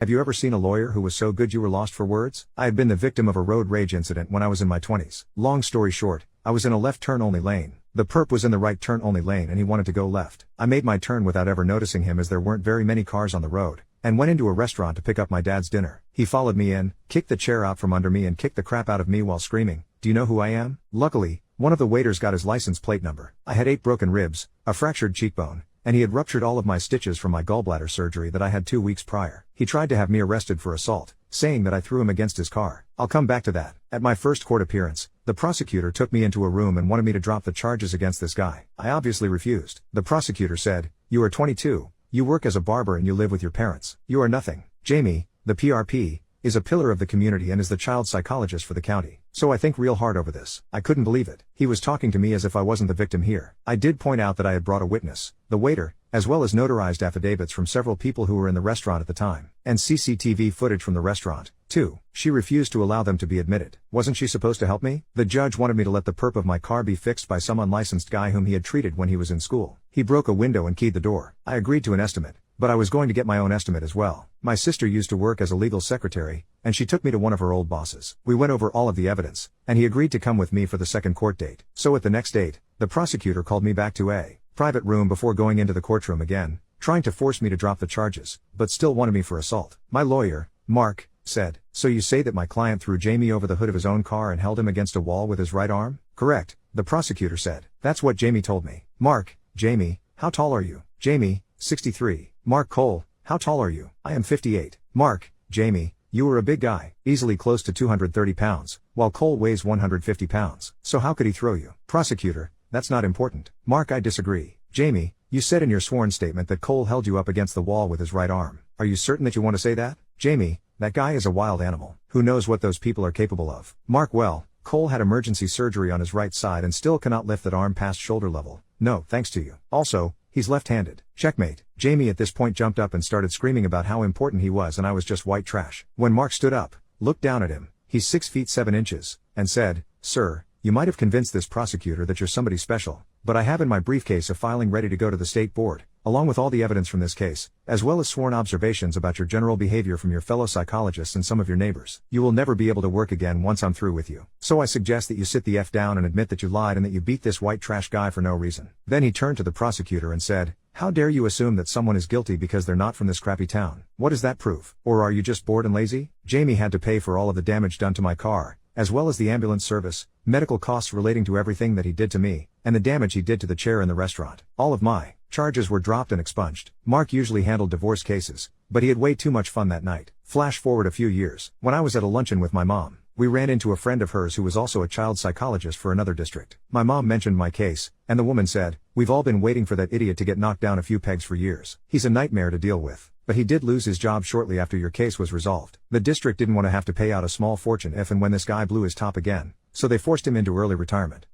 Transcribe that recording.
Have you ever seen a lawyer who was so good you were lost for words? I had been the victim of a road rage incident when I was in my 20s. Long story short, I was in a left turn only lane. The perp was in the right turn only lane and he wanted to go left. I made my turn without ever noticing him as there weren't very many cars on the road, and went into a restaurant to pick up my dad's dinner. He followed me in, kicked the chair out from under me and kicked the crap out of me while screaming, "Do you know who I am?" Luckily, one of the waiters got his license plate number. I had 8 broken ribs, a fractured cheekbone, and he had ruptured all of my stitches from my gallbladder surgery that I had 2 weeks prior. He tried to have me arrested for assault, saying that I threw him against his car. I'll come back to that. At my first court appearance, the prosecutor took me into a room and wanted me to drop the charges against this guy. I obviously refused. The prosecutor said, "You are 22, you work as a barber and you live with your parents. You are nothing. Jamie, the PRP, is a pillar of the community and is the child psychologist for the county. So I think real hard over this." I couldn't believe it. He was talking to me as if I wasn't the victim here. I did point out that I had brought a witness, the waiter, as well as notarized affidavits from several people who were in the restaurant at the time, and CCTV footage from the restaurant, too. She refused to allow them to be admitted. Wasn't she supposed to help me? The judge wanted me to let the perp of my car be fixed by some unlicensed guy whom he had treated when he was in school. He broke a window and keyed the door. I agreed to an estimate, but I was going to get my own estimate as well. My sister used to work as a legal secretary, and she took me to one of her old bosses. We went over all of the evidence, and he agreed to come with me for the second court date. So at the next date, the prosecutor called me back to a private room before going into the courtroom again, trying to force me to drop the charges, but still wanted me for assault. My lawyer, Mark, said, "So you say that my client threw Jamie over the hood of his own car and held him against a wall with his right arm?" "Correct," the prosecutor said. "That's what Jamie told me." Mark: "Jamie, how tall are you?" Jamie: 63. Mark: "Cole, how tall are you?" "I am 58. Mark: "Jamie, you were a big guy, easily close to 230 pounds, while Cole weighs 150 pounds. So how could he throw you?" Prosecutor: "That's not important." Mark: "I disagree. Jamie, you said in your sworn statement that Cole held you up against the wall with his right arm. Are you certain that you want to say that?" Jamie: "That guy is a wild animal. Who knows what those people are capable of." Mark: "Well, Cole had emergency surgery on his right side and still cannot lift that arm past shoulder level. No, thanks to you. Also, he's left-handed." Checkmate. Jamie at this point jumped up and started screaming about how important he was and I was just white trash. When Mark stood up, looked down at him, he's 6 feet 7 inches, and said, "Sir, you might have convinced this prosecutor that you're somebody special, but I have in my briefcase a filing ready to go to the state board, along with all the evidence from this case, as well as sworn observations about your general behavior from your fellow psychologists and some of your neighbors. You will never be able to work again once I'm through with you. So I suggest that you sit the F down and admit that you lied and that you beat this white trash guy for no reason." Then he turned to the prosecutor and said, "How dare you assume that someone is guilty because they're not from this crappy town? What does that prove? Or are you just bored and lazy?" Jamie had to pay for all of the damage done to my car, as well as the ambulance service, medical costs relating to everything that he did to me, and the damage he did to the chair in the restaurant. All of my charges were dropped and expunged. Mark usually handled divorce cases, but he had way too much fun that night. Flash forward a few years. When I was at a luncheon with my mom, we ran into a friend of hers who was also a child psychologist for another district. My mom mentioned my case, and the woman said, "We've all been waiting for that idiot to get knocked down a few pegs for years. He's a nightmare to deal with. But he did lose his job shortly after your case was resolved. The district didn't want to have to pay out a small fortune if and when this guy blew his top again, so they forced him into early retirement."